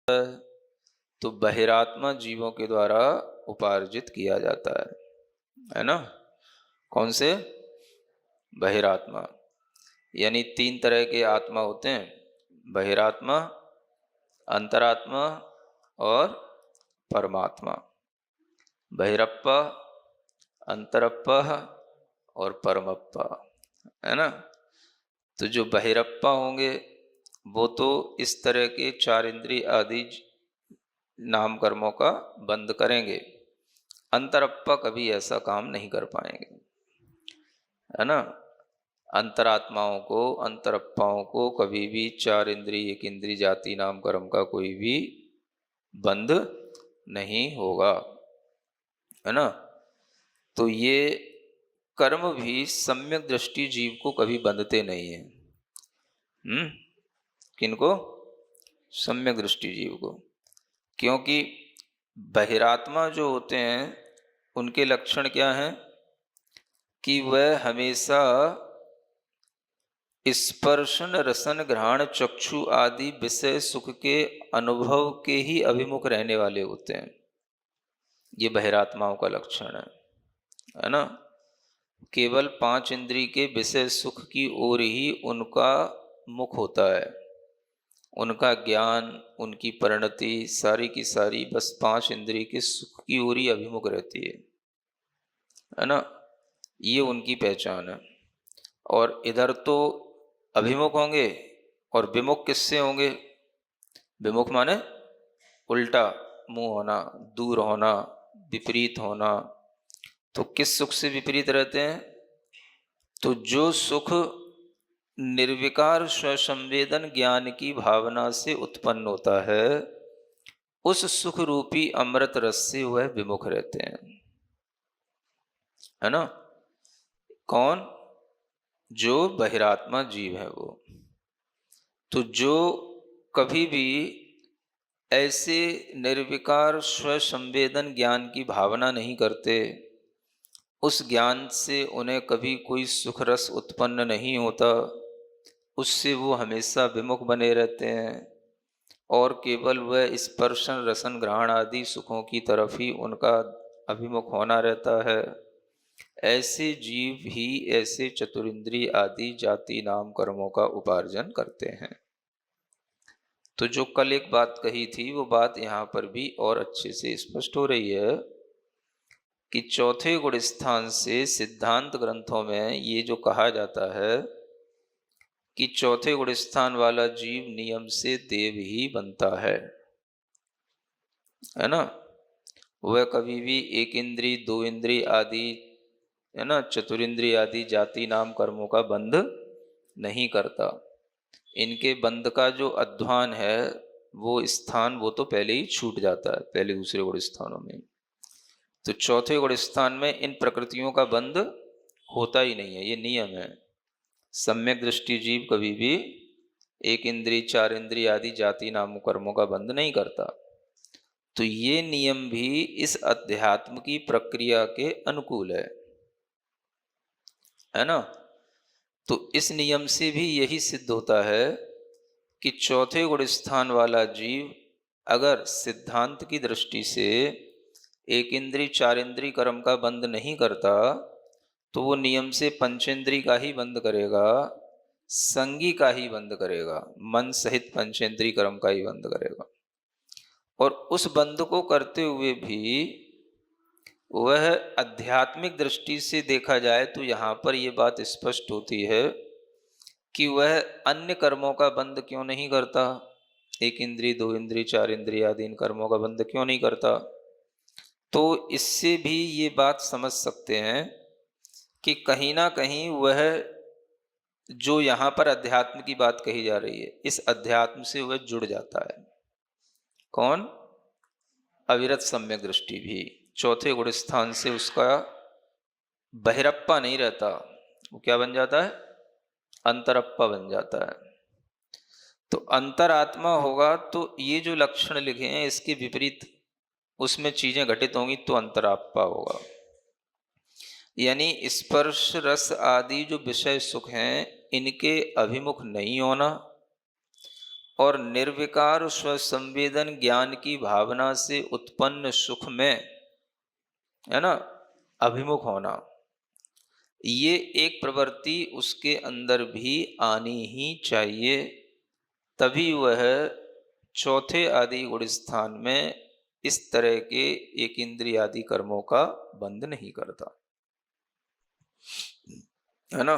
तो बहिरात्मा जीवों के द्वारा उपार्जित किया जाता है ना। कौन से? बहिरात्मा। यानी तीन तरह के आत्मा होते हैं, बहिरात्मा, अंतरात्मा और परमात्मा। बहिरप्पा, अंतरप्पा और परमप्पा, है ना। तो जो बहिरप्पा होंगे वो तो इस तरह के चार इंद्रिय आदि नाम कर्मों का बंद करेंगे। अंतरप्पा कभी ऐसा काम नहीं कर पाएंगे, है ना। अंतरात्माओं को, अंतरप्पाओं को कभी भी चार इंद्रिय, एक इंद्रिय जाति नाम कर्म का कोई भी बंध नहीं होगा, है ना। तो ये कर्म भी सम्यक दृष्टि जीव को कभी बंधते नहीं है। किनको? सम्यक दृष्टि जीव को। क्योंकि बहिरात्मा जो होते हैं उनके लक्षण क्या हैं कि वह हमेशा स्पर्शन रसन घ्राण चक्षु आदि विषय सुख के अनुभव के ही अभिमुख रहने वाले होते हैं। ये बहिरात्माओं का लक्षण है ना। केवल पांच इंद्रिय के विषय सुख की ओर ही उनका मुख होता है। उनका ज्ञान, उनकी परिणति सारी की सारी बस पांच इंद्रिय के सुख की ओर ही अभिमुख रहती है ना। ये उनकी पहचान है। और इधर तो अभिमुख होंगे और विमुख किससे होंगे? विमुख माने उल्टा मुंह होना, दूर होना, विपरीत होना। तो किस सुख से विपरीत रहते हैं? तो जो सुख निर्विकार स्वसंवेदन ज्ञान की भावना से उत्पन्न होता है, उस सुख रूपी अमृत रस से वह विमुख रहते हैं, है ना। कौन? जो बहिरात्मा जीव है वो। तो जो कभी भी ऐसे निर्विकार स्वसंवेदन ज्ञान की भावना नहीं करते, उस ज्ञान से उन्हें कभी कोई सुख रस उत्पन्न नहीं होता, उससे वो हमेशा विमुख बने रहते हैं और केवल वह स्पर्शन रसन ग्रहण आदि सुखों की तरफ ही उनका अभिमुख होना रहता है। ऐसे जीव ही ऐसे चतुरिंद्रिय आदि जाति नाम कर्मों का उपार्जन करते हैं। तो जो कल एक बात कही थी वो बात यहाँ पर भी और अच्छे से स्पष्ट हो रही है कि चौथे गुण स्थान से सिद्धांत ग्रंथों में ये जो कहा जाता है कि चौथे गुण स्थान वाला जीव नियम से देव ही बनता है ना। वह कभी भी एक इंद्रिय, दो इंद्रिय आदि, है ना, चतुरिंद्रिय आदि जाति नाम कर्मों का बंध नहीं करता। इनके बंध का जो अध्वान है वो स्थान वो तो पहले ही छूट जाता है, पहले दूसरे गुण स्थानों में। तो चौथे गुण स्थान में इन प्रकृतियों का बंध होता ही नहीं है, ये नियम है। सम्यक दृष्टि जीव कभी भी एक इंद्रिय, चार इंद्रिय आदि जाति नाम कर्मों का बंध नहीं करता। तो ये नियम भी इस अध्यात्म की प्रक्रिया के अनुकूल है ना। तो इस नियम से भी यही सिद्ध होता है कि चौथे गुण स्थान वाला जीव अगर सिद्धांत की दृष्टि से एक इंद्रिय, चार इंद्रिय कर्म का बंध नहीं करता तो वो नियम से पंचेंद्रिय का ही बंद करेगा, संगी का ही बंद करेगा, मन सहित पंचेंद्रिय कर्म का ही बंद करेगा। और उस बंद को करते हुए भी वह आध्यात्मिक दृष्टि से देखा जाए तो यहाँ पर यह बात स्पष्ट होती है कि वह अन्य कर्मों का बंद क्यों नहीं करता। एक इंद्रिय, दो इंद्रिय, चार इंद्रिय आदि इन कर्मों का बंद क्यों नहीं करता? तो इससे भी ये बात समझ सकते हैं कि कहीं ना कहीं वह जो यहाँ पर अध्यात्म की बात कही जा रही है, इस अध्यात्म से वह जुड़ जाता है। कौन? अविरत सम्यक दृष्टि भी चौथे गुण स्थान से उसका बहिरप्पा नहीं रहता, वो क्या बन जाता है? अंतरप्पा बन जाता है। तो अंतरात्मा होगा तो ये जो लक्षण लिखे हैं इसके विपरीत उसमें चीजें घटित होंगी तो अंतराप्पा होगा। यानी स्पर्श रस आदि जो विषय सुख हैं इनके अभिमुख नहीं होना और निर्विकार स्वसंवेदन ज्ञान की भावना से उत्पन्न सुख में, है ना, अभिमुख होना, ये एक प्रवृत्ति उसके अंदर भी आनी ही चाहिए। तभी वह चौथे आदि गुण स्थान में इस तरह के एक इंद्रिय आदि कर्मों का बंध नहीं करता, है ना।